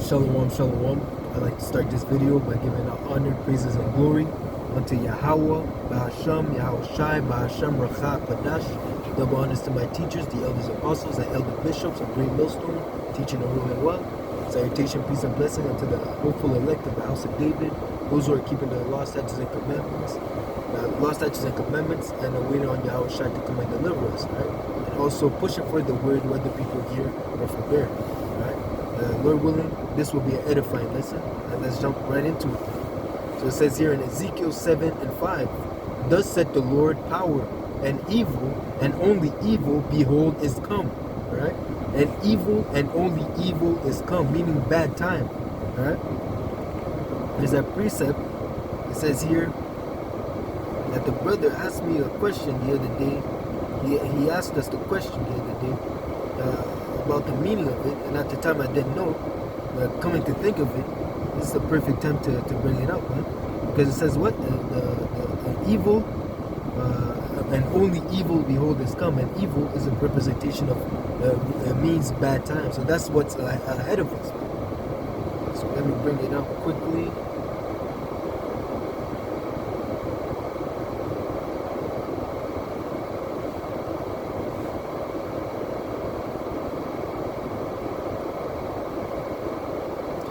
Shalom, shalom. I'd like to start this video by giving honor, praises, and glory unto Yahweh, Bahasham, Yahweh Shai, Bahasham, Racha, Padash. Double honors to my teachers, the elders, apostles, and elder bishops of Great Millstone, teaching the rule and well. Salutation, peace, and blessing unto the hopeful elect of the house of David, those who are keeping the law, statutes, and commandments, and waiting on Yahweh Shai to come and deliver us, right? And also pushing for the word, whether people hear or forbear, right? Lord willing, this will be an edifying lesson, and let's jump right into it. So it says here in Ezekiel 7 and 5, thus said the Lord, power and evil, and only evil, behold, is come. Right? And evil and only evil is come, meaning bad time. Right? There's a precept. It says here that the brother asked me a question the other day. He asked us the question the other day about the meaning of it, and at the time I didn't know. But coming to think of it, this is the perfect time to bring it up, right? Because it says what? The evil and only evil, behold, is come, and evil is a representation of it means bad time. So that's what's ahead of us. Right? So let me bring it up quickly.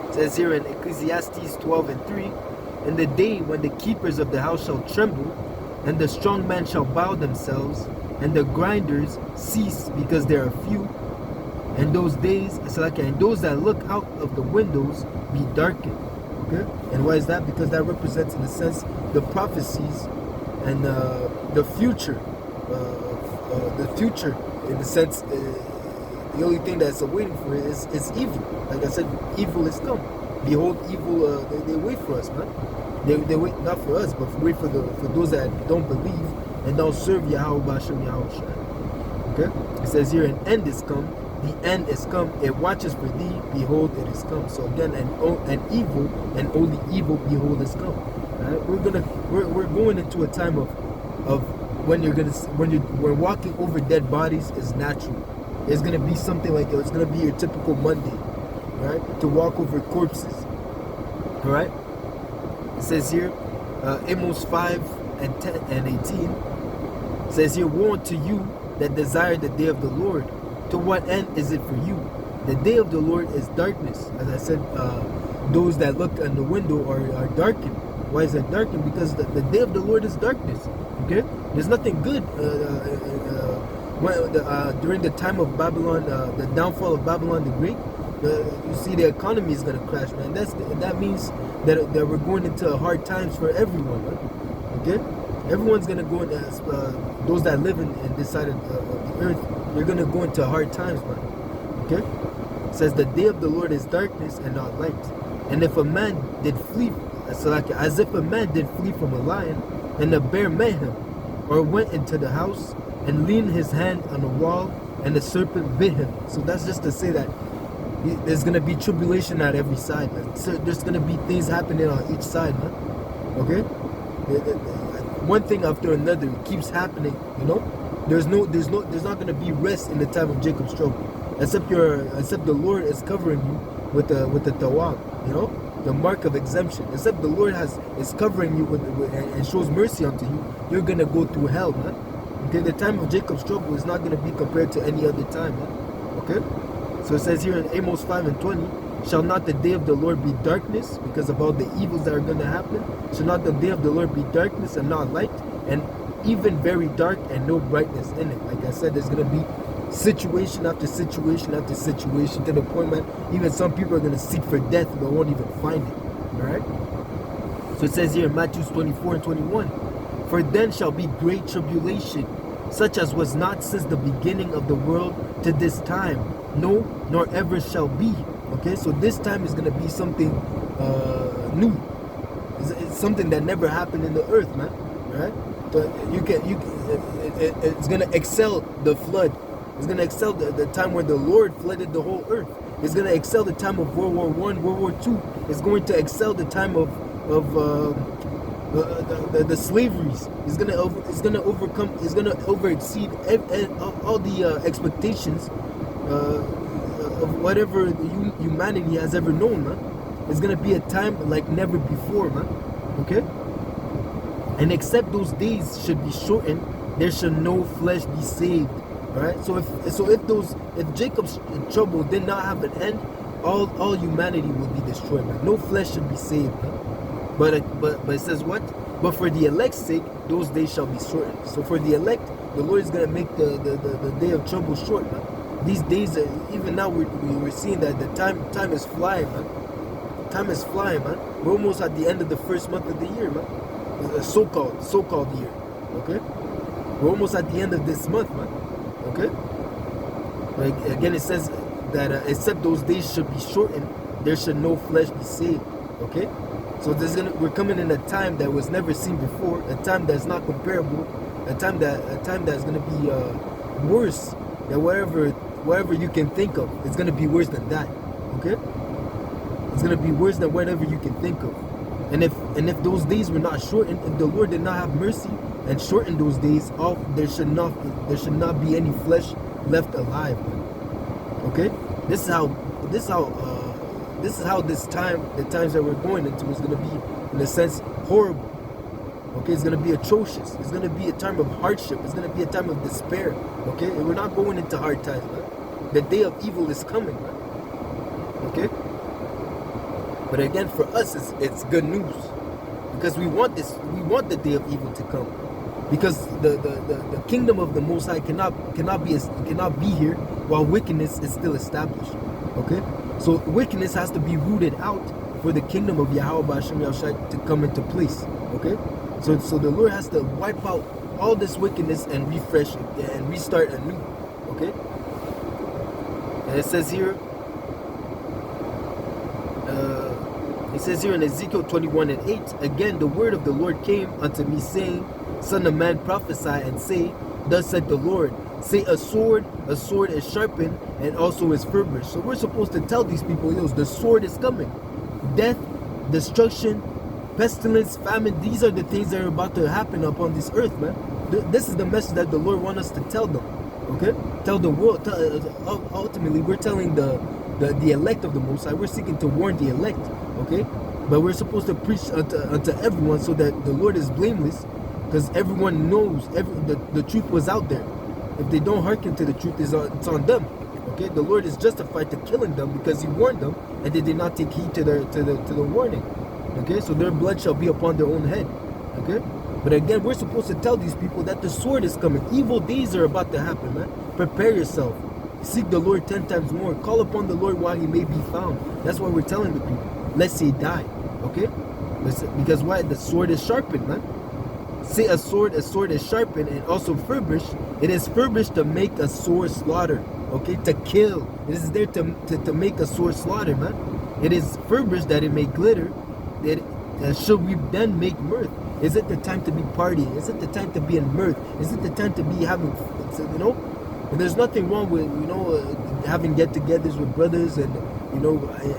It says here in Ecclesiastes 12 and 3, in the day when the keepers of the house shall tremble, and the strong men shall bow themselves, and the grinders cease because they are few, and those days, and those that look out of the windows be darkened. Okay? And why is that? Because that represents, in a sense, the prophecies and the future. The future, in the sense, the only thing that's awaiting for it is evil. Like I said, evil is come. Behold, evil, they wait for us, man. They wait not for us, but wait for those that don't believe and don't serve Yahweh Bashem Yahweh Shai. Okay? It says here, an end is come, the end is come, it watches for thee, behold, it is come. So again, an evil and only evil, behold, is come. Right? We're going into a time of when walking over dead bodies is natural. It's gonna be something like it's gonna be your typical Monday, right? To walk over corpses. Alright? It says here, Amos 5 and 10 and 18 says here, woe unto you that desire the day of the Lord. To what end is it for you? The day of the Lord is darkness. As I said, those that look in the window are darkened. Why is that darkened? Because the day of the Lord is darkness. Okay? There's nothing good. During the time of Babylon, the downfall of Babylon the Great, you see the economy is going to crash, man. That means that we're going into hard times for everyone, man. Okay? Everyone's going to go into, those that live in this side of the earth, they're going to go into hard times, man. Okay? It says the day of the Lord is darkness and not light. And if a man did flee, as if a man did flee from a lion, and a bear met him, or went into the house, and leaned his hand on the wall, and the serpent bit him. So that's just to say that there's going to be tribulation at every side, man. So there's going to be things happening on each side, man. Okay? One thing after another, it keeps happening, you know? There's not going to be rest in the time of Jacob's trouble. Except the Lord is covering you with the tawab, you know? The mark of exemption. Except the Lord is covering you and shows mercy unto you, you're going to go through hell, man. Okay, the time of Jacob's trouble is not going to be compared to any other time. Okay? So it says here in Amos 5 and 20, shall not the day of the Lord be darkness because of all the evils that are going to happen? Shall not the day of the Lord be darkness and not light? And even very dark and no brightness in it. Like I said, there's going to be situation after situation after situation, to the point, man, even some people are going to seek for death but won't even find it. Alright? So it says here in Matthew 24 and 21, for then shall be great tribulation, such as was not since the beginning of the world to this time, no, nor ever shall be. Okay, so this time is going to be something new. It's something that never happened in the earth, man. Right? So it's going to excel the flood. It's going to excel the time where the Lord flooded the whole earth. It's going to excel the time of World War I, World War II. It's going to excel the time of the slaveries. It's gonna overcome. It's gonna overexceed all the expectations of whatever humanity has ever known, man. It's gonna be a time like never before, man. Okay? And except those days should be shortened, there should no flesh be saved. Alright? So if Jacob's trouble did not have an end, all humanity will be destroyed, man. No flesh should be saved, man. But it says what? But for the elect's sake, those days shall be shortened. So for the elect, the Lord is gonna make the day of trouble short, man. These days, even now, we're seeing that the time is flying, man. Time is flying, man. We're almost at the end of the first month of the year, man. So-called year. Okay? We're almost at the end of this month, man. Okay? Like again, it says that except those days should be shortened, there should no flesh be saved. Okay? So we're coming in a time that was never seen before, a time that's not comparable, a time that's gonna be worse than wherever you can think of. It's gonna be worse than that. Okay? It's gonna be worse than whatever you can think of. And if those days were not shortened, if the Lord did not have mercy and shorten those days off, there should not be any flesh left alive. Okay? This is how the times that we're going into is gonna be, in a sense, horrible. Okay, it's gonna be atrocious. It's gonna be a time of hardship. It's gonna be a time of despair. Okay, and we're not going into hard times, man. The day of evil is coming, man. Okay. But again, for us, it's good news, because we want this. We want the day of evil to come, because the kingdom of the Most High cannot be here while wickedness is still established. Okay, so wickedness has to be rooted out for the kingdom of Yahweh Hashem Yahushua to come into place. Okay, so the Lord has to wipe out all this wickedness and refresh and restart anew. Okay, and it says here. It says here in Ezekiel 21:8, again the word of the Lord came unto me, saying, Son of man, prophesy and say, Thus said the Lord, say a sword is sharpened and also is furbished. So we're supposed to tell these people, the sword is coming. Death, destruction, pestilence, famine, these are the things that are about to happen upon this earth, man. This is the message that the Lord wants us to tell them. Okay? Tell the world. Ultimately, we're telling the elect of the Most High. We're seeking to warn the elect. Okay? But we're supposed to preach unto everyone, so that the Lord is blameless, because everyone knows the truth was out there. If they don't hearken to the truth, it's on them. Okay, the Lord is justified to killing them because He warned them, and they did not take heed to the warning. Okay, so their blood shall be upon their own head. Okay, but again, we're supposed to tell these people that the sword is coming. Evil days are about to happen, man. Prepare yourself. Seek the Lord 10 times more. Call upon the Lord while He may be found. That's what we're telling the people. Lest they die. Okay, because why? The sword is sharpened, man. Say a sword is sharpened and also furbished. It is furbished to make a sore slaughter. Okay, to kill. It is there to make a sore slaughter, man. It is furbished that it may glitter. Should we then make mirth? Is it the time to be partying? Is it the time to be in mirth? Is it the time to be having, And there's nothing wrong with, having get-togethers with brothers and,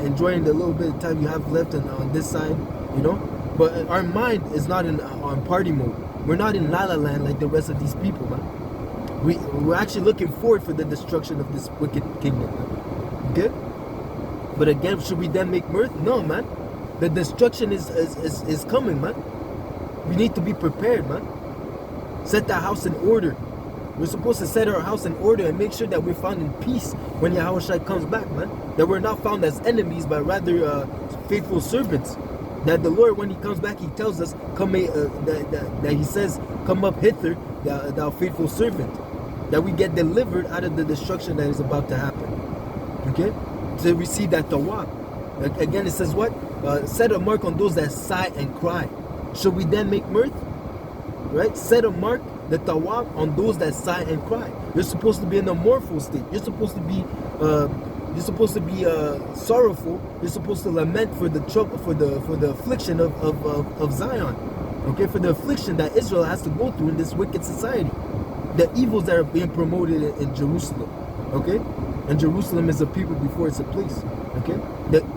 enjoying the little bit of time you have left on this side, But our mind is not on party mode. We're not in La La Land like the rest of these people, man. We're actually looking forward for the destruction of this wicked kingdom, man. Okay? But again, should we then make mirth? No, man. The destruction is coming, man. We need to be prepared, man. Set that house in order. We're supposed to set our house in order and make sure that we're found in peace when Yahushua comes back, man. That we're not found as enemies, but rather faithful servants. That the Lord, when He comes back, He tells us, that He says, come up hither, thou faithful servant. That we get delivered out of the destruction that is about to happen. Okay? To receive that tawab. Again, it says what? Set a mark on those that sigh and cry. Should we then make mirth? Right? Set a mark, the tawab, on those that sigh and cry. You're supposed to be in a mournful state. You're supposed to be sorrowful. You're supposed to lament for the trouble, for the affliction of Zion. Okay, for the affliction that Israel has to go through in this wicked society. The evils that are being promoted in Jerusalem. Okay, and Jerusalem is a people before it's a place. Okay,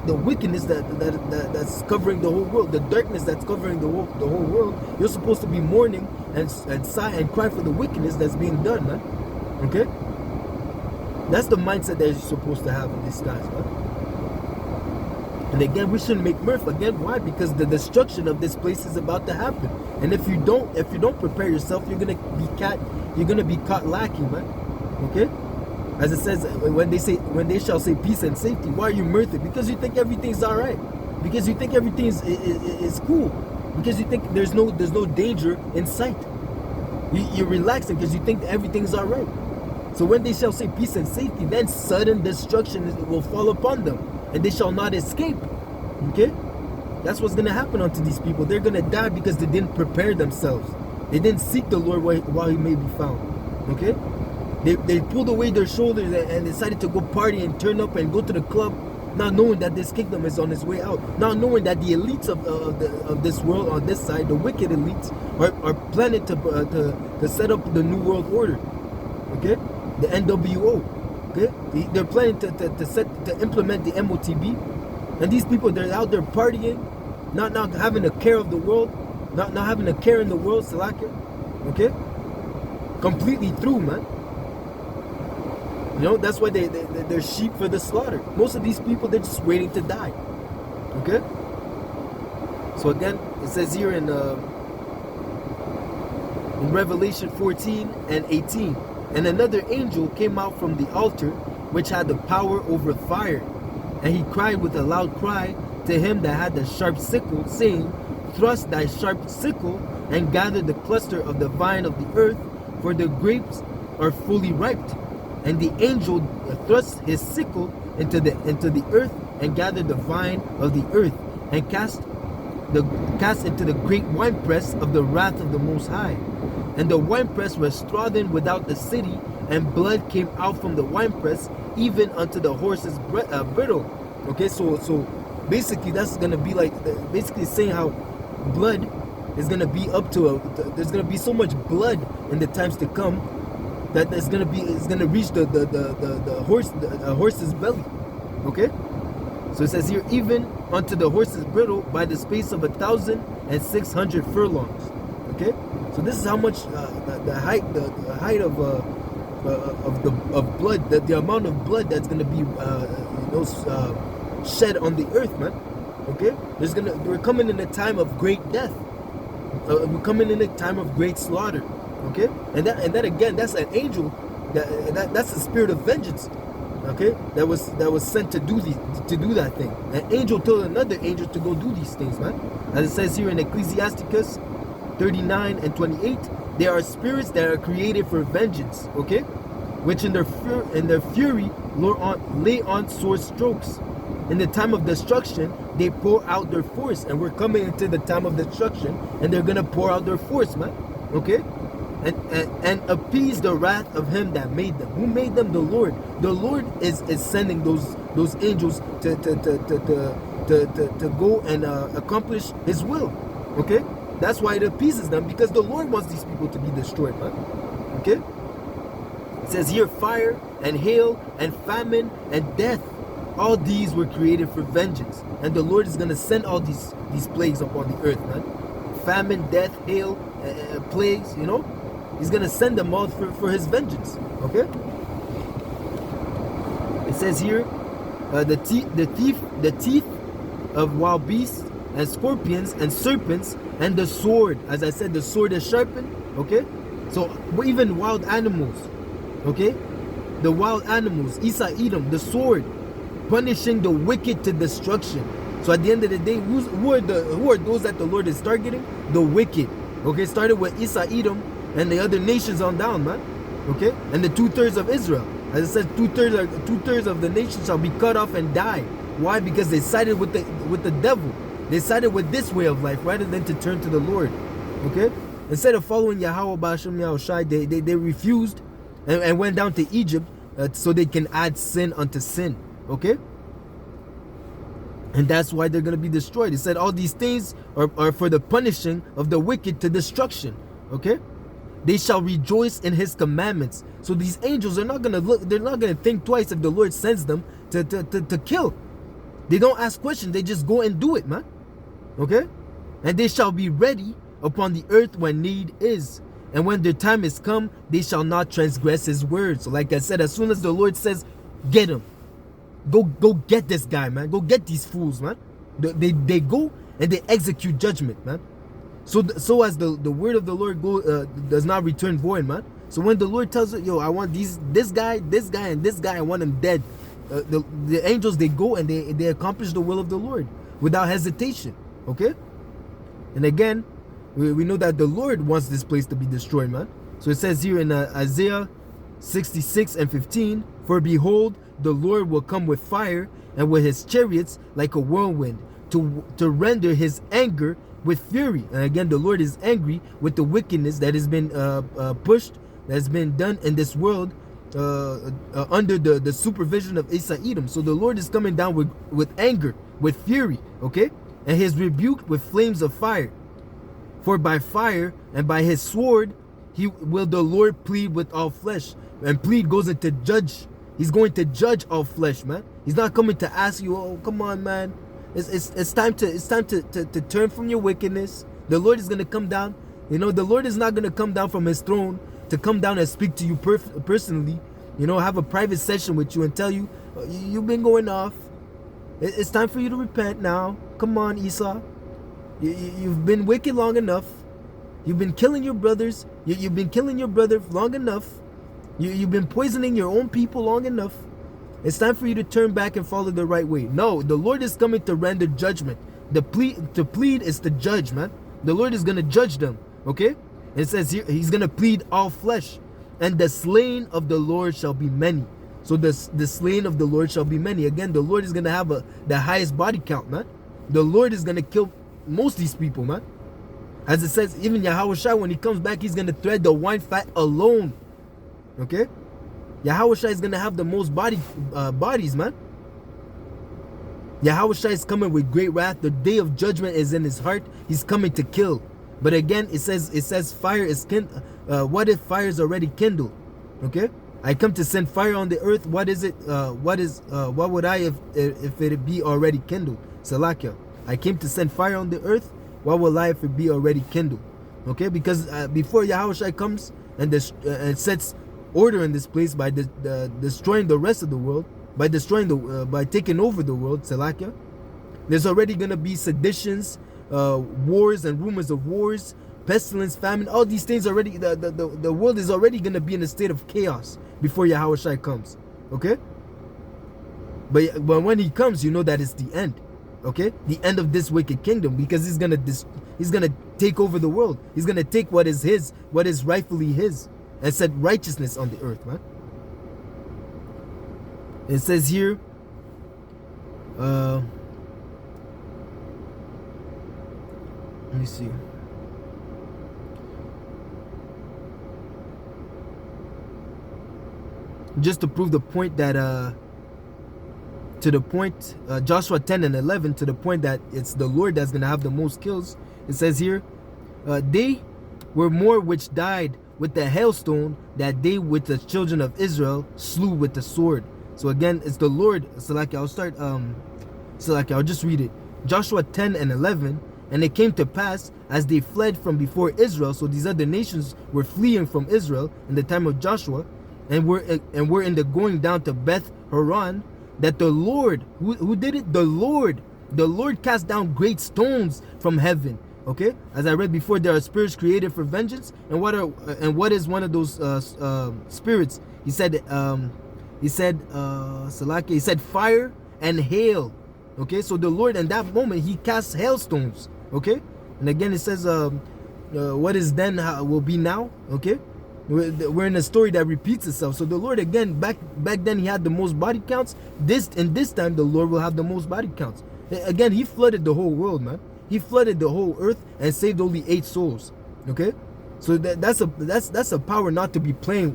the wickedness that's covering the whole world, the darkness that's covering the whole world. You're supposed to be mourning and sigh and cry for the wickedness that's being done, man. Okay. That's the mindset that you're supposed to have in these times, man. And again, we shouldn't make mirth. Again, why? Because the destruction of this place is about to happen. And if you don't prepare yourself, you're gonna be caught lacking, man. Okay? As it says, when they shall say peace and safety, why are you mirthing? Because you think everything's all right. Because you think everything is cool. Because you think there's no danger in sight. You're relaxing because you think everything's all right. So when they shall say peace and safety, then sudden destruction will fall upon them, and they shall not escape. Okay? That's what's going to happen unto these people. They're going to die because they didn't prepare themselves. They didn't seek the Lord while he may be found. Okay? They pulled away their shoulders and decided to go party and turn up and go to the club, not knowing that this kingdom is on its way out. Not knowing that the elites of this world on this side, the wicked elites, are planning to set up the New World Order. Okay? The NWO. Okay? They're planning to implement the MOTB. And these people, they're out there partying, not having a care of the world, not having a care in the world, Salakia. Okay? Completely through, man. You know, that's why they're sheep for the slaughter. Most of these people, they're just waiting to die. Okay? So again, it says here in Revelation 14 and 18, and another angel came out from the altar, which had the power over fire. And he cried with a loud cry to him that had the sharp sickle, saying, thrust thy sharp sickle, and gather the cluster of the vine of the earth, for the grapes are fully ripe. And the angel thrust his sickle into the earth, and gathered the vine of the earth, and cast into the great winepress of the wrath of the Most High. And the winepress was trodden without the city, and blood came out from the winepress, even unto the horse's bridle. Okay, so basically that's gonna be like basically saying how blood is gonna be there's gonna be so much blood in the times to come that it's gonna reach the horse's belly. Okay, so it says here, even unto the horse's bridle by the space of 1,600 furlongs. Okay, so this is how much the height of blood, the amount of blood that's gonna be shed on the earth, man. Okay, we're coming in a time of great death. We're coming in a time of great slaughter. Okay, and that again, that's an angel. That's the spirit of vengeance. Okay, that was sent to do that thing. An angel told another angel to go do these things, man. As it says here in Ecclesiasticus 39 and 28, there are spirits that are created for vengeance. Okay, which in their fury lay on sore strokes. In the time of destruction, they pour out their force, and we're coming into the time of destruction, and they're gonna pour out their force, man. Okay. And appease the wrath of him that made them. Who made them? The Lord. The Lord is sending those angels to go and accomplish his will. Okay, that's why it appeases them, because the Lord wants these people to be destroyed, man. Okay, it says here, fire and hail and famine and death, all these were created for vengeance, and the Lord is going to send all these plagues upon the earth, man. Famine, death, hail, plagues, you know. He's going to send them all for his vengeance. Okay? It says here, the teeth of wild beasts and scorpions and serpents, and the sword. As I said, the sword is sharpened. Okay? So even wild animals. Okay? The wild animals, Isa Edom, the sword, punishing the wicked to destruction. So at the end of the day, who are those that the Lord is targeting? The wicked. Okay? Started with Isa Edom and the other nations on down, man. Okay, and the 2/3 of Israel, as it says, 2/3 of the nation shall be cut off and die. Why? Because they sided with the devil. They sided with this way of life rather than to turn to the Lord. Okay, instead of following Yahweh Ba'ashem Yahushai, they refused and went down to Egypt so they can add sin unto sin. Okay, and that's why they're gonna be destroyed. It said all these things are for the punishing of the wicked to destruction. Okay. They shall rejoice in his commandments. So these angels are not gonna they're not gonna think twice if the Lord sends them to kill. They don't ask questions, they just go and do it, man. Okay? And they shall be ready upon the earth when need is. And when their time is come, they shall not transgress his words. So like I said, as soon as the Lord says, get him, go get this guy, man. Go get these fools, man. They go and they execute judgment, man. So as the word of the Lord does not return void, man. So when the Lord tells it, yo, I want this guy, and this guy, I want them dead. The angels, they go and they accomplish the will of the Lord without hesitation. Okay? And again, we know that the Lord wants this place to be destroyed, man. So it says here in Isaiah 66:15, for behold, the Lord will come with fire and with his chariots like a whirlwind to render his anger with fury. And again, the Lord is angry with the wickedness that has been pushed, that has been done in this world under the supervision of Asa Edom. So the Lord is coming down with anger, with fury, okay? And his rebuke with flames of fire. For by fire and by his sword the Lord plead with all flesh. And plead goes into judge. He's going to judge all flesh, man. He's not coming to ask you, oh, come on, man. It's time to turn from your wickedness. The Lord is going to come down. You know, the Lord is not going to come down from his throne to come down and speak to you personally. You know, have a private session with you and tell you, you've been going off. It's time for you to repent now. Come on, Esau. You've been wicked long enough. You've been killing your brothers. You've been killing your brother long enough. You've been poisoning your own people long enough. It's time for you to turn back and follow the right way. No, the Lord is coming to render judgment. To plead is to judge, man. The Lord is going to judge them, okay? And it says here, he's going to plead all flesh. And the slain of the Lord shall be many. So the slain of the Lord shall be many. Again, the Lord is going to have the highest body count, man. The Lord is going to kill most of these people, man. As it says, even Yahushua, when he comes back, he's going to thread the wine fat alone. Okay? Yahushua is going to have the most bodies, man. Yahushua is coming with great wrath. The day of judgment is in his heart. He's coming to kill. But again, it says fire is kindled. What if fire is already kindled? Okay? I come to send fire on the earth. What is it? What would I if it be already kindled? Salakia. I came to send fire on the earth. What will I if it be already kindled? Okay? Because before Yahushua comes and sets order in this place by destroying the rest of the world, by taking over the world, Salakia, there's already going to be seditions, wars and rumors of wars, pestilence, famine, all these things already. The world is already going to be in a state of chaos before Yahushua comes. Okay? But when he comes, you know that it's the end. Okay? The end of this wicked kingdom, because he's gonna take over the world. He's gonna take what is his, what is rightfully his, and set righteousness on the earth, man. It says here, let me see. Just to prove the point that Joshua 10:11, to the point that it's the Lord that's going to have the most kills. It says here, they were more which died with the hailstone that they with the children of Israel slew with the sword. So again, it's the Lord. I'll just read it. Joshua 10:11, and it came to pass as they fled from before Israel. So these other nations were fleeing from Israel in the time of Joshua, and were in the going down to Beth Horon, that the Lord, who did it? The Lord cast down great stones from heaven. Okay, as I read before, there are spirits created for vengeance, and what is one of those spirits? He said fire and hail. Okay, so the Lord in that moment, he casts hailstones. Okay, and again it says what is then will be now. Okay, we're in a story that repeats itself. So the Lord, again, back then he had the most body counts. This time the Lord will have the most body counts. Again, he flooded the whole world, man. He flooded the whole earth and saved only 8 souls. Okay, so that's a power not to be played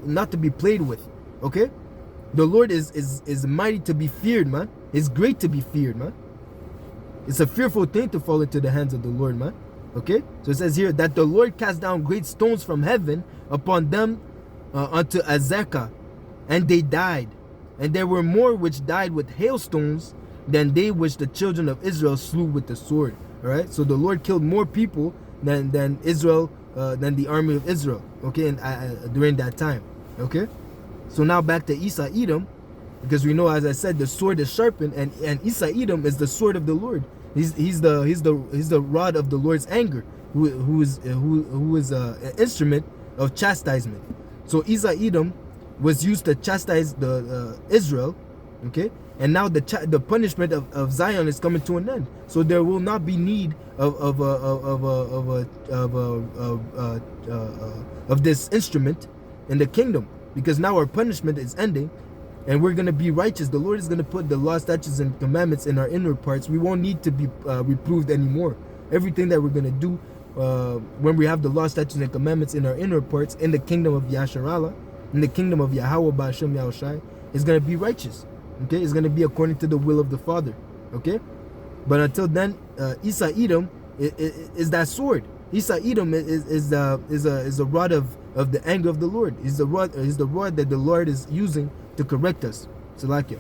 with. Okay, the Lord is mighty to be feared, man. It's great to be feared, man. It's a fearful thing to fall into the hands of the Lord, man. Okay, so it says here that the Lord cast down great stones from heaven upon them unto Azekah, and they died. And there were more which died with hailstones than they which the children of Israel slew with the sword. All right, so the Lord killed more people than Israel, than the army of Israel. Okay, and during that time. Okay, so now back to Esau Edom, because we know, as I said, the sword is sharpened, and Esau Edom is the sword of the Lord. He's the rod of the Lord's anger, who is an instrument of chastisement. So Esau Edom was used to chastise the Israel, okay, and now the punishment of Zion is coming to an end. So there will not be need of this instrument in the kingdom, because now our punishment is ending, and we're going to be righteous. The Lord is going to put the law, statutes, and commandments in our inner parts. We won't need to be reproved anymore. Everything that we're going to do when we have the law, statutes, and commandments in our inner parts, in the kingdom of Yasharallah, in the kingdom of Yahweh Ba'ashem Yahushai, is going to be righteous. Okay, it's going to be according to the will of the Father. Okay, but until then, Esau Edom is that sword. Esau Edom is a rod of the anger of the Lord. Is the rod that the Lord is using to correct us. Salakia.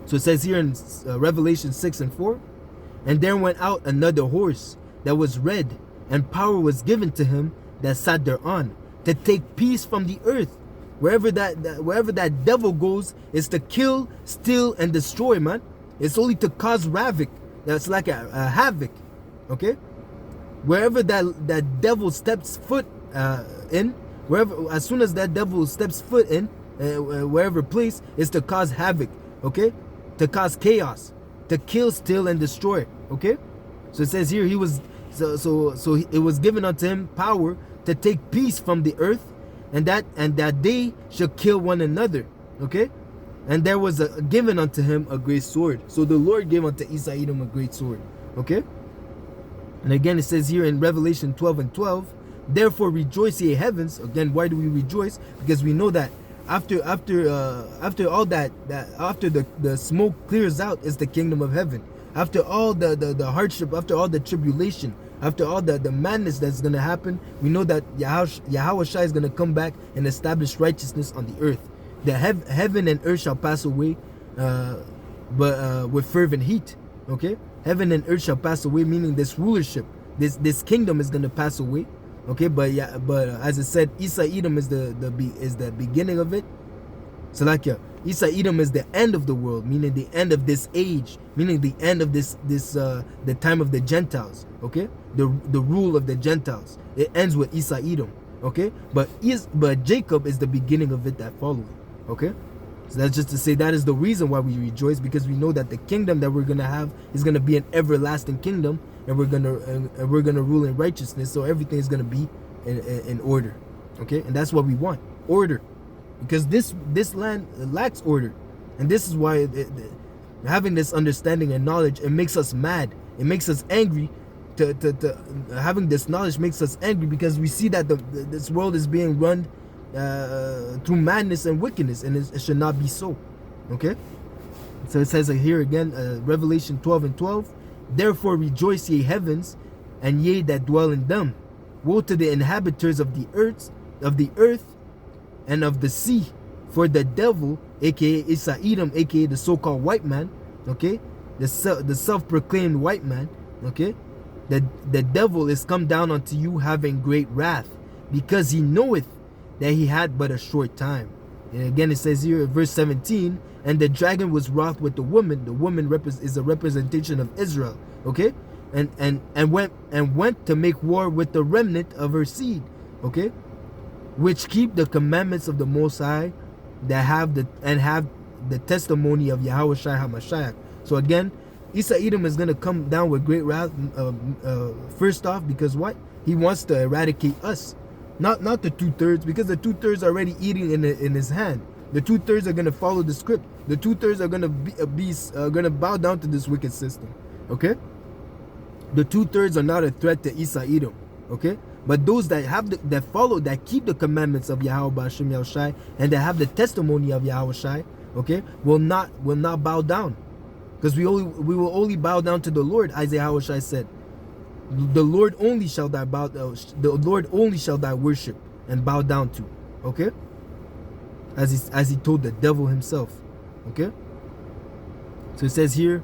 So it says here in Revelation 6:4, and there went out another horse that was red, and power was given to him that sat thereon, to take peace from the earth. Wherever that devil goes, is to kill, steal, and destroy, man. It's only to cause havoc. That's like a havoc. Okay? Wherever that devil steps foot in, as soon as that devil steps foot in, wherever place, is to cause havoc. Okay? To cause chaos, to kill, steal, and destroy. Okay? So it says here, it was given unto him power to take peace from the earth, and that they shall kill one another. Okay, and there was given unto him a great sword. So the Lord gave unto Esau Edom a great sword. Okay, and again it says here in Revelation 12:12, therefore rejoice ye heavens. Again, why do we rejoice? Because we know that after all that after the smoke clears out, is the kingdom of heaven. After all the hardship, after all the tribulation, after all the madness that's going to happen, we know that Yahweh Shai is going to come back and establish righteousness on the earth. The heaven and earth shall pass away, but with fervent heat. Okay, heaven and earth shall pass away, meaning this rulership, this kingdom is going to pass away. Okay, but as I said, Esau Edom is the beginning of it. So like Esau Edom is the end of the world, meaning the end of this age, meaning the end of the time of the Gentiles. Okay, the rule of the Gentiles. It ends with Esau Edom. Okay, but Jacob is the beginning of it that following. Okay, so that's just to say that is the reason why we rejoice, because we know that the kingdom that we're gonna have is gonna be an everlasting kingdom, and we're gonna rule in righteousness. So everything is gonna be in order. Okay, and that's what we want, order. Because this land lacks order, and this is why having this understanding and knowledge, it makes us mad. It makes us angry. To having this knowledge makes us angry, because we see that this world is being run through madness and wickedness, and it should not be so. Okay, so it says here again, Revelation 12:12. Therefore rejoice ye heavens, and ye that dwell in them. Woe to the inhabitants of the earth, and of the sea, for the devil, aka Esau Edom, aka the so-called white man, okay, the self-proclaimed white man, okay, the devil is come down unto you having great wrath, because he knoweth that he had but a short time. And again it says here in verse 17, and the dragon was wroth with the woman. The woman is a representation of Israel, okay, and went to make war with the remnant of her seed, okay, which keep the commandments of the Most High, that have the testimony of Yahweh Shai HaMashiach. So again, Esau Edom is going to come down with great wrath. First off, because what? He wants to eradicate us, not the 2/3, because the 2/3 are already eating in his hand. The 2/3 are going to follow the script. The 2/3 are going to going to bow down to this wicked system. Okay, the 2/3 are not a threat to Esau Edom. Okay. But those that that keep the commandments of Yahweh Ba'ashem Yahushai, and that have the testimony of Yahweh Shai, okay, will not bow down, because we will only bow down to the Lord, as Yahweh Shai said. The Lord only shall thy worship and bow down to. Okay, as he told the devil himself. Okay, so it says here.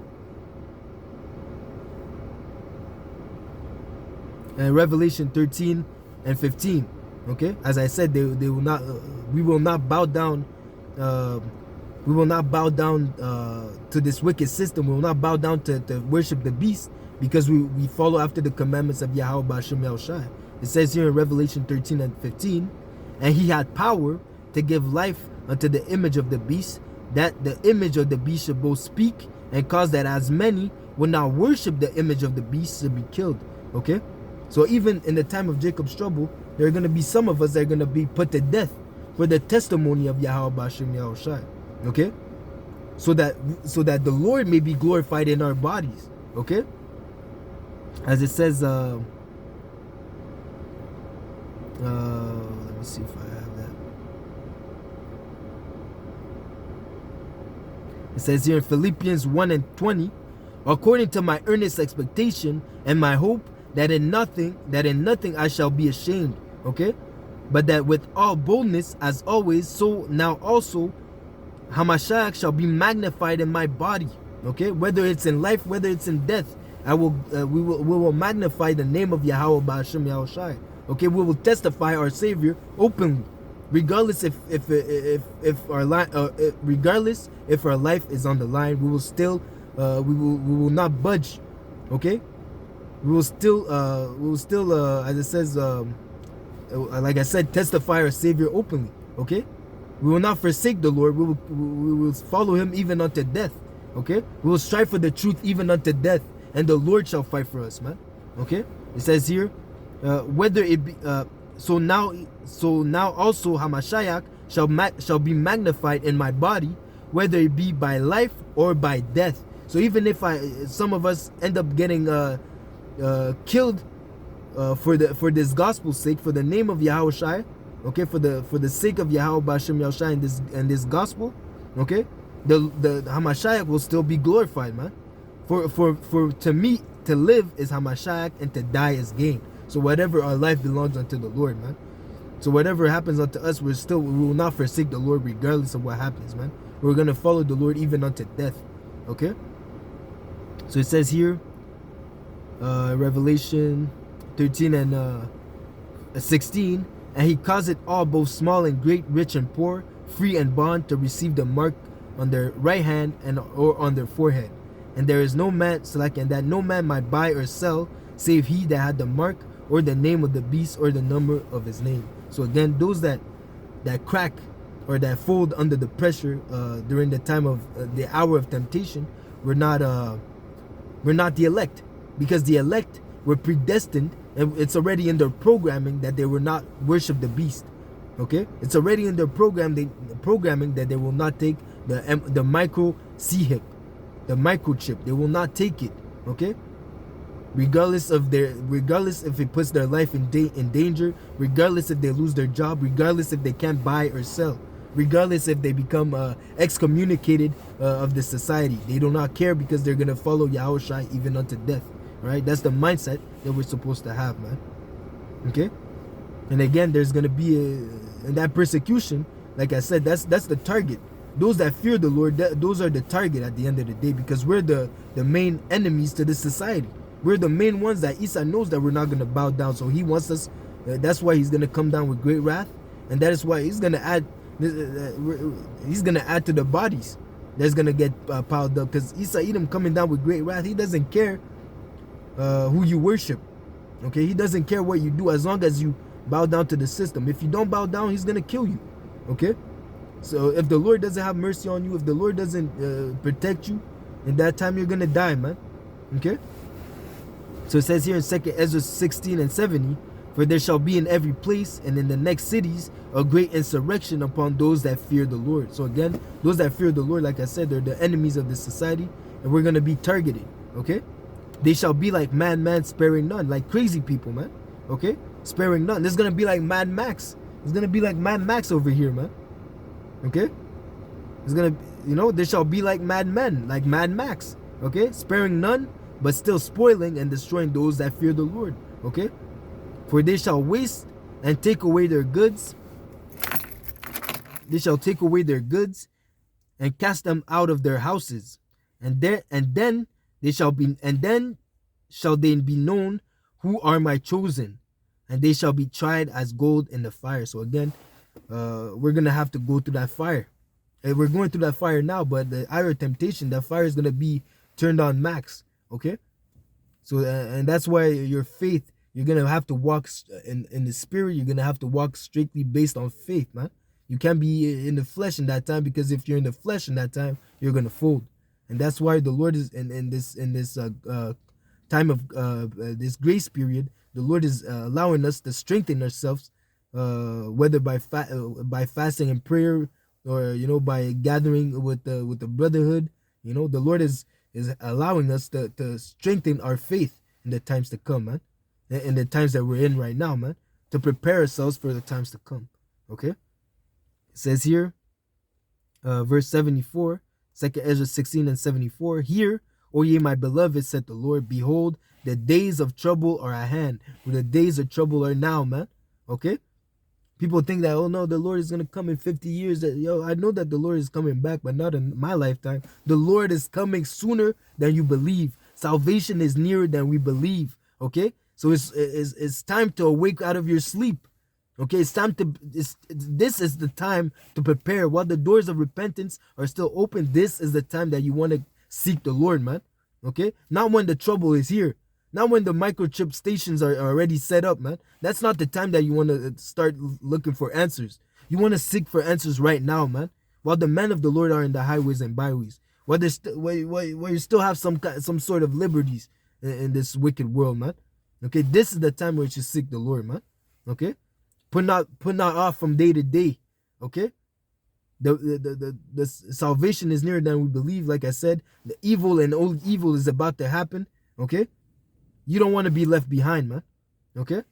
Revelation 13 and 15. Okay, as I said, they will not. We will not bow down. Uh, we will not bow down to this wicked system. We will not bow down to worship the beast, because we follow after the commandments of Yahweh B'Shem Yahushai. It says here in Revelation 13 and 15, and he had power to give life unto the image of the beast, that the image of the beast should both speak and cause that as many would not worship the image of the beast to be killed. Okay, so even in the time of Jacob's trouble, there are going to be some of us that are going to be put to death for the testimony of Yahweh B'Shem Yahushai. Okay, so that the Lord may be glorified in our bodies. Okay, as it says, let me see if I have that. It says here in Philippians 1 and 20, according to my earnest expectation and my hope, that in nothing I shall be ashamed. Okay, but that with all boldness as always, so now also Hamashiach shall be magnified in my body. Okay, whether it's in life, whether it's in death, we will magnify the name of Yahweh B'Shem Yahushai. Okay, we will testify our Savior openly, regardless if our life is on the line. We will still we will not budge. Okay, we will still as it says, like I said, testify our Savior openly. Okay, we will not forsake the Lord. We will follow him even unto death. Okay, we will strive for the truth even unto death, and the Lord shall fight for us, man. Okay, it says here, whether it be so now also Hamashiach shall be magnified in my body, whether it be by life or by death. So even if some of us end up getting killed for this gospel's sake, for the name of Yahushai, okay, for the sake of Yahweh B'Shem Yahushai and this gospel, okay, the Hamashiach will still be glorified, man. For to me, to live is Hamashiach and to die is gain. So whatever our life belongs unto the Lord, man. So whatever happens unto us, we will not forsake the Lord regardless of what happens, man. We're gonna follow the Lord even unto death. Okay. So it says here, Revelation 13 and 16, and he caused all, both small and great, rich and poor, free and bond, to receive the mark on their right hand or on their forehead. And there is no man, and that no man might buy or sell, save he that had the mark or the name of the beast or the number of his name. So again, those that crack or that fold under the pressure during the time of the hour of temptation, we're not the elect, because the elect were predestined, and it's already in their programming that they will not worship the beast. Okay, it's already in their programming that they will not take the micro chip, the microchip. They will not take it. Okay, regardless if it puts their life in danger, regardless if they lose their job, regardless if they can't buy or sell, regardless if they become excommunicated of the society. They do not care, because they're gonna follow Yahushai even unto death. Right? That's the mindset that we're supposed to have, man. Okay. And again, there's gonna be in that persecution, like I said, that's the target. Those that fear the Lord, those are the target at the end of the day, because we're the main enemies to this society. We're the main ones that Isa knows that we're not gonna bow down. So he wants us. That's why he's gonna come down with great wrath, and that is why he's gonna add. He's gonna add to the bodies that's gonna get piled up, because Isa Edom coming down with great wrath. He doesn't care who you worship. Okay, he doesn't care what you do, as long as you bow down to the system. If you don't bow down, he's gonna kill you. Okay, so if the Lord doesn't have mercy on you, if the Lord doesn't protect you, in that time you're gonna die, man. Okay, so it says here in 2 Ezra 16 and 70, for there shall be in every place and in the next cities a great insurrection upon those that fear the Lord. So again, those that fear the Lord, like I said, they're the enemies of the society, and we're gonna be targeted. Okay, they shall be like man sparing none, like crazy people, man. Okay, sparing none. This is gonna be like Mad Max. It's gonna be like Mad Max over here, man. Okay, it's gonna, there shall be like mad men, like Mad Max. Okay, sparing none, but still spoiling and destroying those that fear the Lord. Okay, for they shall waste and take away their goods. They shall take away their goods and cast them out of their houses, and then shall they be known who are my chosen, and they shall be tried as gold in the fire. So again, we're gonna have to go through that fire. And we're going through that fire now, but the hour of temptation, that fire is gonna be turned on max. Okay, so and that's why your faith, you're gonna have to walk in the spirit. You're gonna have to walk strictly based on faith, man. You can't be in the flesh in that time, because if you're in the flesh in that time, you're gonna fold. And that's why the Lord is in this time of this grace period. The Lord is allowing us to strengthen ourselves, whether by fasting and prayer, or by gathering with the brotherhood. The Lord is allowing us to strengthen our faith in the times to come, man. In the times that we're in right now, man, to prepare ourselves for the times to come. Okay, it says here, verse 74, 2 Ezra 16 and 74. Hear, O ye my beloved, said the Lord, behold, the days of trouble are at hand. The days of trouble are now, man. Okay, people think that, oh no, the Lord is gonna come in 50 years. I know that the Lord is coming back, but not in my lifetime. The Lord is coming sooner than you believe. Salvation is nearer than we believe. Okay, so it's time to awake out of your sleep. Okay, it's time to this is the time to prepare. While the doors of repentance are still open, this is the time that you want to seek the Lord, man. Okay, not when the trouble is here, not when the microchip stations are already set up, man. That's not the time that you want to start looking for answers. You want to seek for answers right now, man. While the men of the Lord are in the highways and byways, while you still have some sort of liberties in this wicked world, man. Okay, this is the time where you should seek the Lord, man. Okay, put not off from day to day. Okay, the salvation is nearer than we believe. Like I said, the evil and old evil is about to happen. Okay, you don't want to be left behind, man. Okay,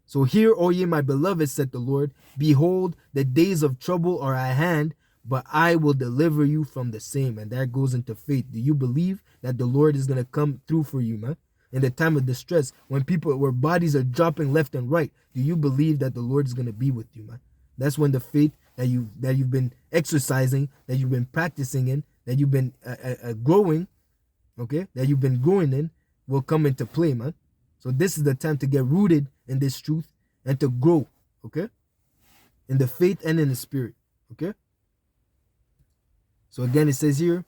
so hear, O ye my beloved, said the Lord, behold, the days of trouble are at hand, but I will deliver you from the same. And that goes into faith. Do you believe that the Lord is going to come through for you, man? In the time of distress, where bodies are dropping left and right, do you believe that the Lord is going to be with you, man? That's when the faith that you've been exercising, that you've been practicing in, that you've been growing, okay, that you've been growing in, will come into play, man. So this is the time to get rooted in this truth and to grow, okay, in the faith and in the spirit, okay. So again, it says here,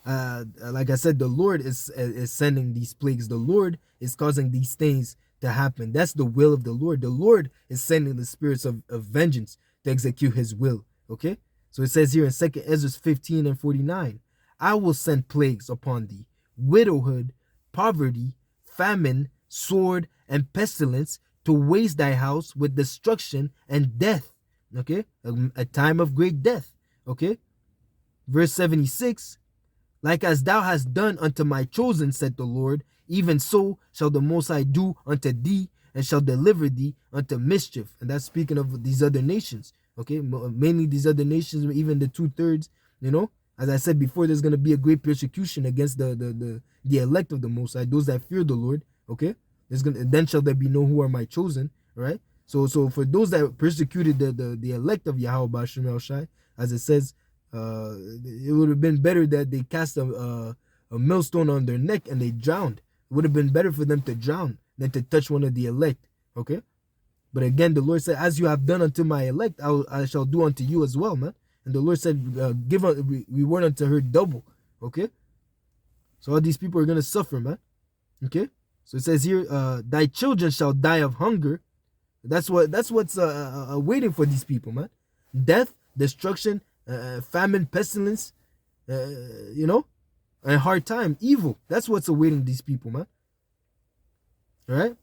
like I said, the Lord is sending these plagues. The Lord is causing these things to happen. That's the will of the Lord. The Lord is sending the spirits of vengeance to execute his will. Okay, so it says here in 2 Ezra 15 and 49, I will send plagues upon thee, widowhood, poverty, famine, sword, and pestilence, to waste thy house with destruction and death. Okay, a time of great death. Okay, verse 76, like as thou hast done unto my chosen, said the Lord, even so shall the Most High do unto thee, and shall deliver thee unto mischief. And that's speaking of these other nations. Okay, mainly these other nations, even the 2/3. As I said before, there's going to be a great persecution against the elect of the Most High, those that fear the Lord. Okay, then shall there be no who are my chosen. All right. So for those that persecuted the elect of Yahweh B'Shem El Shai, as it says, it would have been better that they cast a millstone on their neck and they drowned. It would have been better for them to drown than to touch one of the elect. Okay, but again, the Lord said, as you have done unto my elect, I shall do unto you as well, man. And the Lord said, give a reward unto her double. Okay, so all these people are going to suffer, man. Okay, so it says here, thy children shall die of hunger. That's what's waiting for these people, man. Death, destruction, famine, pestilence, and hard time, evil. That's what's awaiting these people, man. All right,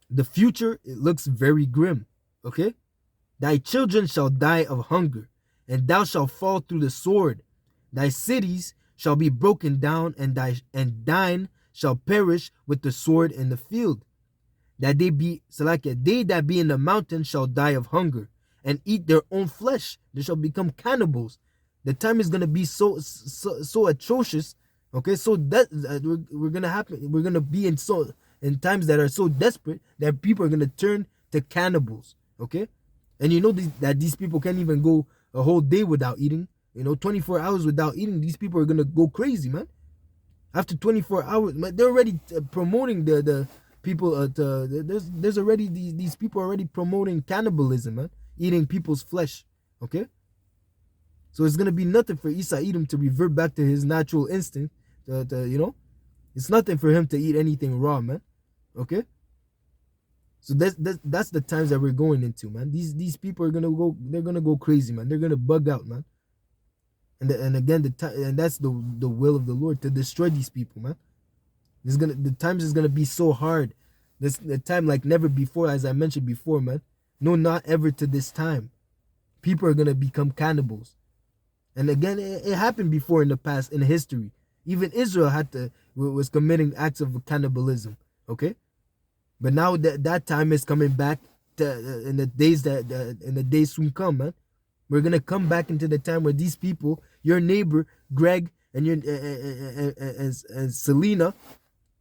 the future, it looks very grim. Okay, thy children shall die of hunger, and thou shalt fall through the sword. Thy cities shall be broken down, and thine shall perish with the sword in the field. That they that be in the mountain shall die of hunger, and eat their own flesh. They shall become cannibals. The time is gonna be so atrocious. Okay, so that we're gonna be in times that are so desperate that people are gonna turn to cannibals. Okay, and that these people can't even go a whole day without eating. 24 hours without eating, these people are gonna go crazy, man. After 24 hours, they're already promoting the people there's already these people already promoting cannibalism, man, eating people's flesh. Okay, so it's gonna be nothing for Isa Edom to revert back to his natural instinct. It's nothing for him to eat anything raw, man. Okay, so that's the times that we're going into, man. These people are gonna go, they're gonna go crazy, man. They're gonna bug out, man. And again, and that's the will of the Lord, to destroy these people, man. The times is gonna be so hard. The time like never before, as I mentioned before, man. No, not ever to this time. People are gonna become cannibals. And again, it happened before in the past, in history. Even Israel was committing acts of cannibalism. Okay, but now that time is coming back in the days soon come, man. We're gonna come back into the time where these people, your neighbor Greg and your and Selena,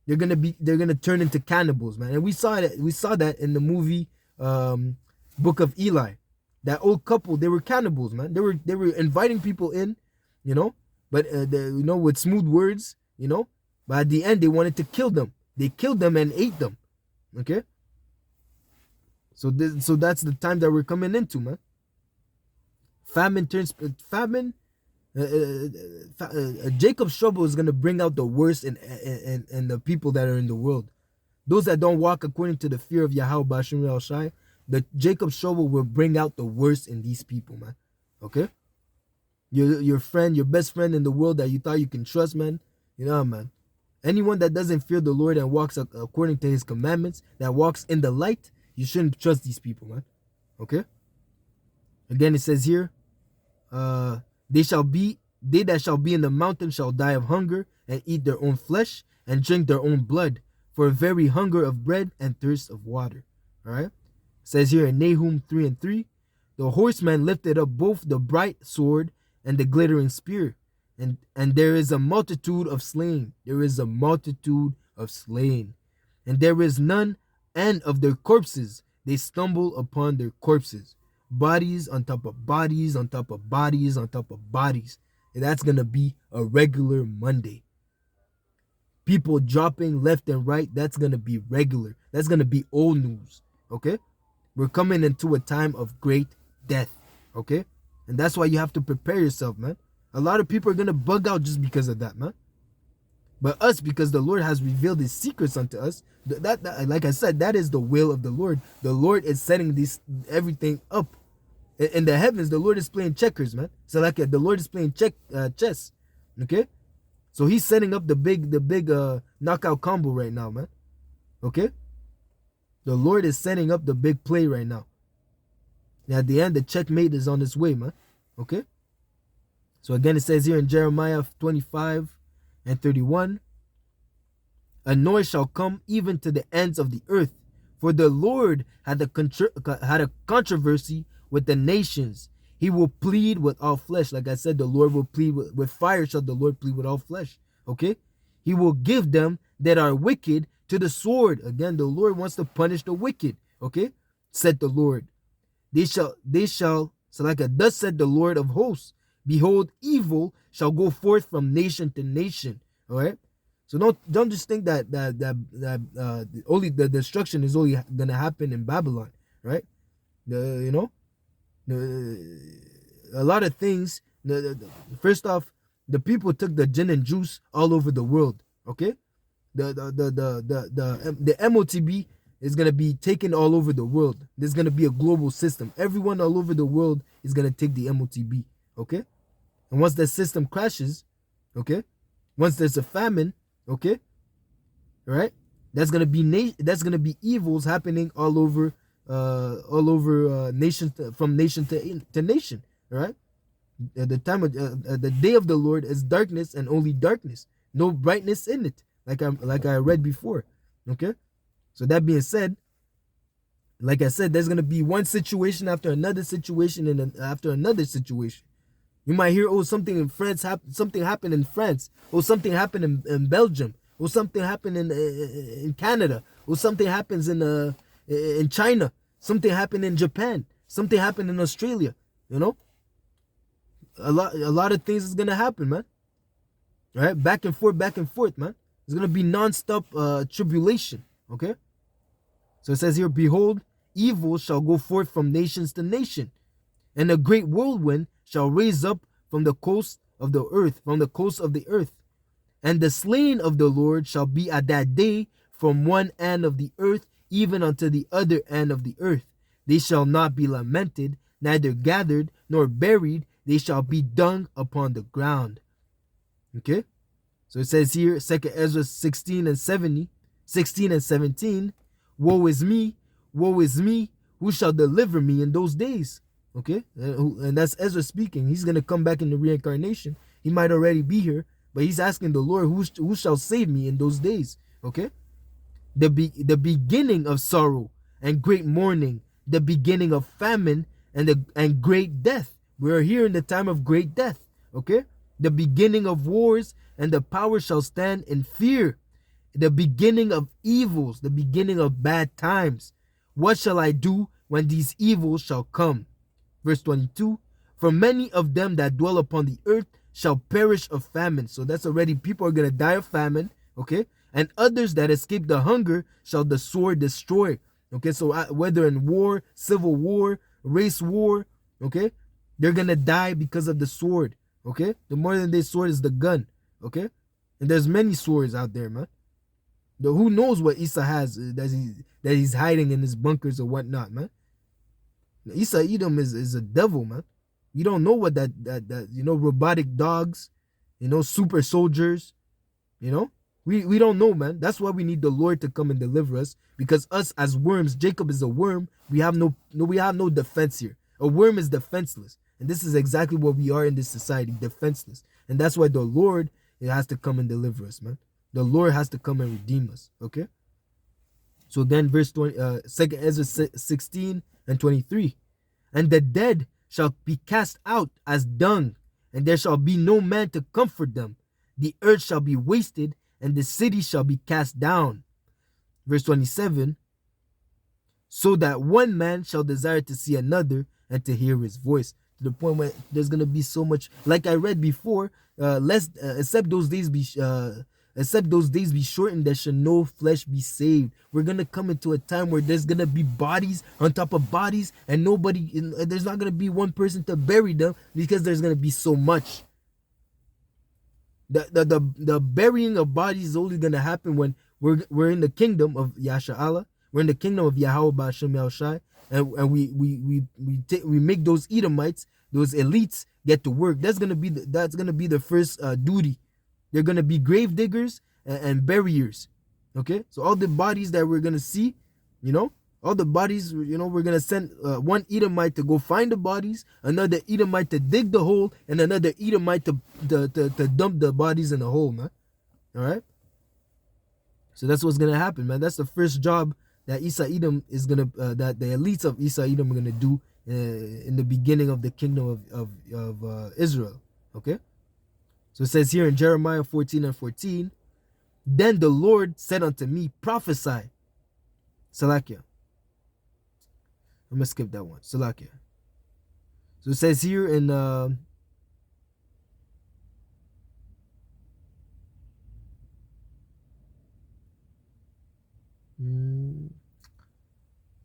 they're gonna turn into cannibals, man. And we saw that in the movie Book of Eli. That old couple, they were cannibals, man. They were inviting people in, but with smooth words, but at the end they wanted to kill them. They killed them and ate them. Okay, so that's the time that we're coming into, man. Famine. Jacob's trouble is gonna bring out the worst in the people that are in the world. Those that don't walk according to the fear of Yahweh Bashim El Shai, the Jacob's trouble will bring out the worst in these people, man. Okay, your friend, your best friend in the world that you thought you can trust, man. Man. Anyone that doesn't fear the Lord and walks according to His commandments, that walks in the light, you shouldn't trust these people, man. Okay. Again, it says here, they that shall be in the mountain shall die of hunger and eat their own flesh and drink their own blood, for very hunger of bread and thirst of water. All right. It says here in Nahum 3:3, the horseman lifted up both the bright sword and the glittering spear, and there is a multitude of slain. There is a multitude of slain, and there is none end of their corpses. They stumble upon their corpses. Bodies on top of bodies on top of bodies on top of bodies. And that's going to be a regular Monday. People dropping left and right, that's going to be regular. That's going to be old news. Okay? We're coming into a time of great death. Okay? And that's why you have to prepare yourself, man. A lot of people are going to bug out just because of that, man. But us, because the Lord has revealed His secrets unto us, that like I said, that is the will of the Lord. The Lord is setting everything up. In the heavens, the Lord is playing checkers, man. So like the Lord is playing chess. Okay? So He's setting up the big knockout combo right now, man. Okay? The Lord is setting up the big play right now. And at the end, the checkmate is on its way, man. Okay? So again, it says here in Jeremiah 25:31, a noise shall come even to the ends of the earth, for the Lord had a controversy with the nations. He will plead with all flesh. Like I said, the Lord will plead with fire shall the Lord plead with all flesh. Okay? He will give them that are wicked to the sword. Again, the Lord wants to punish the wicked. Okay? Said the Lord. They shall, so like thus said the Lord of hosts, behold, evil shall go forth from nation to nation. All right? So don't just think that only the destruction is only gonna happen in Babylon, right? A lot of things. First off, the people took the gin and juice all over the world. Okay, the MOTB is gonna be taken all over the world. There's gonna be a global system. Everyone all over the world is gonna take the MOTB. Okay, and once that system crashes, okay, once there's a famine, okay, right, that's gonna be evils happening all over nation, from nation to nation. Right? The time of the day of the Lord is darkness and only darkness, no brightness in it. Like I read before. Okay. So that being said, like I said, there's gonna be one situation after another situation and after another situation. You might hear, oh, something in France something happened in France, or something happened in Belgium, or something happened in Canada, or something happens in China, something happened in Japan, something happened in Australia. A lot of things is gonna happen, man. All right, back and forth, man. It's gonna be non-stop tribulation. Okay, So it says here, behold, evil shall go forth from nations to nation, and a great whirlwind shall raise up from the coast of the earth, from the coast of the earth. And the slain of the Lord shall be at that day from one end of the earth even unto the other end of the earth. They shall not be lamented, neither gathered nor buried. They shall be dung upon the ground. Okay? So it says here, 2 Ezra 16 and 17, woe is me, who shall deliver me in those days? Okay? And that's Ezra speaking. He's going to come back in the reincarnation. He might already be here, but he's asking the Lord, who shall save me in those days? Okay? The beginning of sorrow and great mourning, the beginning of famine and great death. We are here in the time of great death. Okay? The beginning of wars, and the power shall stand in fear. The beginning of evils, the beginning of bad times. What shall I do when these evils shall come? Verse 22, for many of them that dwell upon the earth shall perish of famine. So that's already, people are going to die of famine. Okay? And others that escape the hunger shall the sword destroy. Okay? So whether in war, civil war, race war, okay? They're going to die because of the sword. Okay? The modern day sword is the gun. Okay? And there's many swords out there, man. Who knows what Isa has that he's hiding in his bunkers or whatnot, man. Isa Edom is a devil, man. You don't know what that robotic dogs, super soldiers, we don't know, man. That's why we need the Lord to come and deliver us, because us as worms, Jacob is a worm. We have no defense here. A worm is defenseless, and this is exactly what we are in this society, defenseless. And that's why the Lord has to come and deliver us, man. The Lord has to come and redeem us. Okay. So then, verse 20, 2 Ezra 16 and 23, and the dead shall be cast out as dung, and there shall be no man to comfort them. The earth shall be wasted, and the city shall be cast down. Verse 27, so that one man shall desire to see another and to hear his voice. To the point where there's going to be so much, like I read before, except those days be shortened, there shall no flesh be saved. We're going to come into a time where there's going to be bodies on top of bodies, and there's not going to be one person to bury them, because there's going to be so much. The burying of bodies is only going to happen when we're in the kingdom of Yasha Allah. We're in the kingdom of Yahweh Ba'ashem Yahushai, and we make those Edomites, those elites, get to work. That's gonna be the first duty. They're gonna be grave diggers and buriers. Okay, so all the bodies that we're gonna see, all the bodies, we're gonna send one Edomite to go find the bodies, another Edomite to dig the hole, and another Edomite to dump the bodies in the hole, man. All right. So that's what's gonna happen, man. That's the first job that Isa Edom is gonna, that the elites of Isa Edom are gonna do in the beginning of the kingdom of Israel. Okay. So it says here in Jeremiah 14 and 14, then the Lord said unto me, prophesy. Salakia. I'm gonna skip that one. Salakia. So it says here in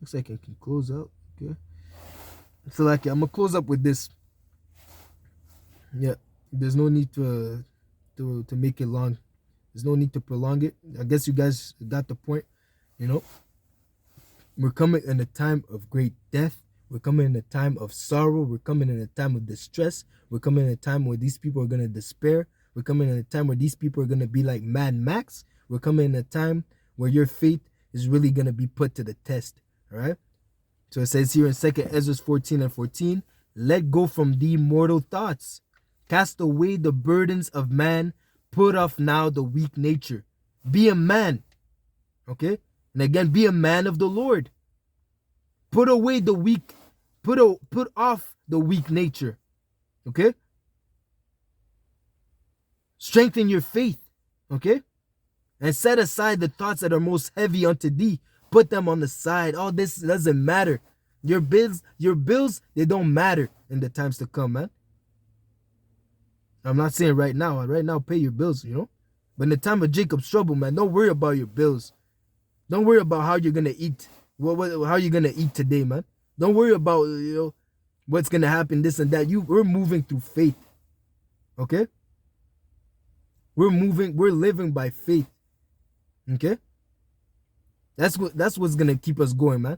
looks like I can close out. Okay. Salakia, I'm gonna close up with this. Yeah, there's no need to make it long. There's no need to prolong it. I guess you guys got the point. We're coming in a time of great death. We're coming in a time of sorrow. We're coming in a time of distress. We're coming in a time where these people are going to despair. We're coming in a time where these people are going to be like Mad Max. We're coming in a time where your faith is really going to be put to the test. All right. So it says here in 2 Ezra 14 and 14, let go from thee mortal thoughts. Cast away the burdens of man. Put off now the weak nature. Be a man. Okay. And again, be a man of the Lord. Put away the weak. Put off the weak nature. Okay. Strengthen your faith. Okay. And set aside the thoughts that are most heavy unto thee. Put them on the side. All this doesn't matter. Your bills, they don't matter in the times to come, man. I'm not saying right now. Right now, pay your bills, But in the time of Jacob's trouble, man, don't worry about your bills. Don't worry about how you're going to eat. How are you gonna eat today, man? Don't worry about what's gonna happen, this and that. We're moving through faith. Okay? We're living by faith. Okay? That's what's gonna keep us going, man.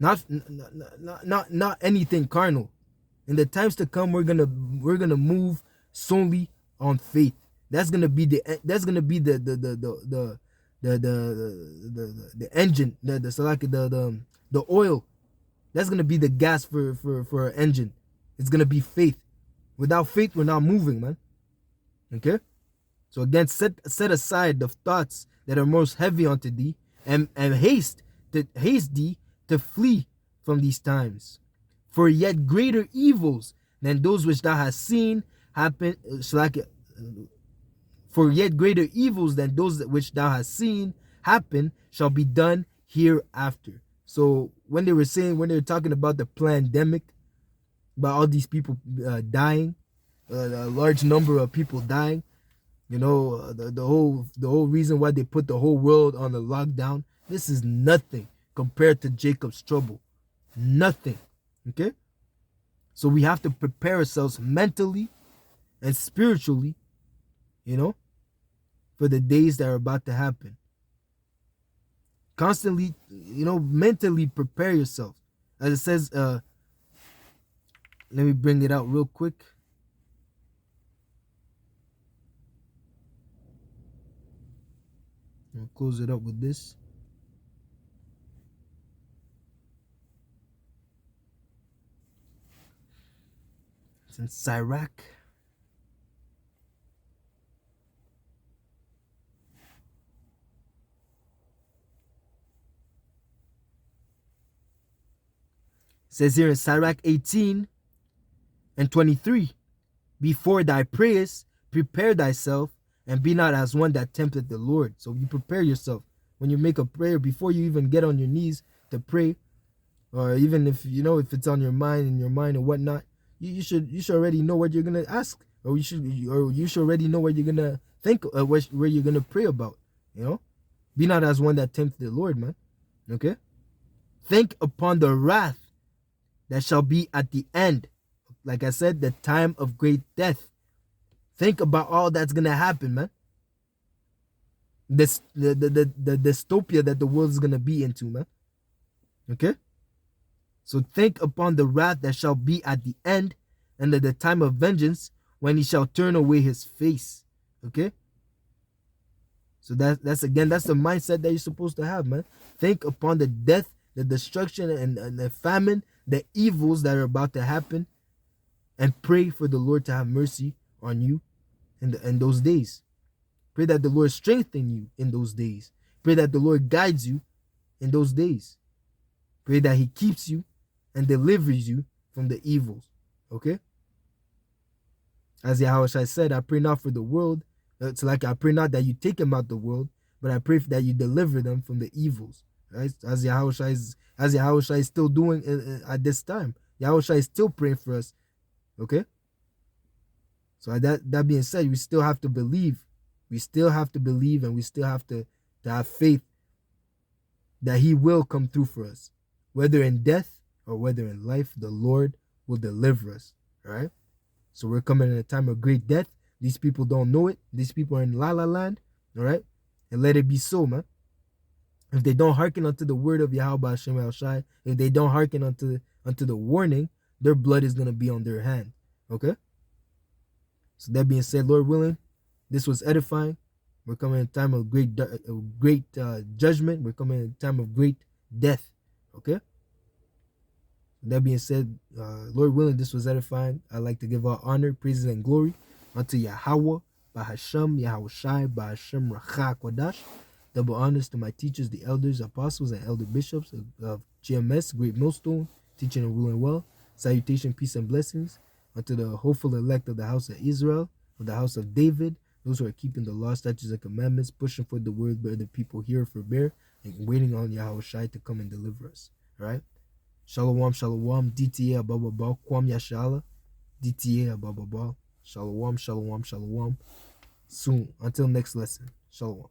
Not anything carnal. In the times to come, we're gonna move solely on faith. That's gonna be the engine, the oil. That's gonna be the gas for our engine. It's gonna be faith. Without faith, we're not moving, man. Okay. So again, set aside the thoughts that are most heavy unto thee, and haste thee to flee from these times. For yet greater evils than those which thou hast seen happen. For yet greater evils than those which thou hast seen happen shall be done hereafter. So when they were talking about the pandemic, about all these people dying, a large number of people dying, the whole reason why they put the whole world on the lockdown, this is nothing compared to Jacob's trouble. Nothing. Okay? So we have to prepare ourselves mentally and spiritually, for the days that are about to happen. Constantly, mentally prepare yourself. As it says, let me bring it out real quick. I'll close it up with this. It's in Sirach. It says here in Sirach 18 and 23, before thy prayers, prepare thyself, and be not as one that tempteth the Lord. So you prepare yourself when you make a prayer, before you even get on your knees to pray, or even if it's on your mind or whatnot, you should already know what you're gonna ask, or you should already know what you're gonna think, where you're gonna pray about. Be not as one that tempteth the Lord, man. Okay. Think upon the wrath that shall be at the end. Like I said, the time of great death. Think about all that's gonna happen, man. The dystopia that the world is gonna be into, man. Okay? So think upon the wrath that shall be at the end, and at the time of vengeance, when he shall turn away his face. Okay? So that's the mindset that you're supposed to have, man. Think upon the death, the destruction, and the famine, the evils that are about to happen, and pray for the Lord to have mercy on you in those days. Pray that the Lord strengthen you in those days. Pray that the Lord guides you in those days. Pray that he keeps you and delivers you from the evils. Okay? As Yahushua said, I pray not for the world. It's like I pray not that you take them out the world, but I pray that you deliver them from the evils. Right? As Yahushua is still doing at this time. Yahushua is still praying for us. Okay? So that being said, we still have to believe. We still have to believe, and we still have to have faith that he will come through for us. Whether in death or whether in life, the Lord will deliver us. All right? So we're coming in a time of great death. These people don't know it. These people are in La La Land. All right? And let it be so, man. If they don't hearken unto the word of Yahweh Hashem El Shai, if they don't hearken unto the warning, their blood is going to be on their hand. Okay? So that being said, Lord willing, this was edifying. We're coming in a time of great judgment. We're coming in a time of great death. Okay? That being said, Lord willing, this was edifying. I'd like to give all honor, praises, and glory unto Yahweh, Bahasham, Yahushai, Bahasham, Racha, Kodash. Double honors to my teachers, the elders, apostles, and elder bishops of GMS, Great Millstone, teaching and ruling well. Salutation, peace, and blessings unto the hopeful elect of the house of Israel, of the house of David, those who are keeping the law, statutes, and commandments, pushing for the word where the people hear for bear, and waiting on Yahushai to come and deliver us. All right? Shalom, shalom, DTA abababa, kwam yashala, DTA abababa, shalom, shalom, shalom. Soon, until next lesson, shalom.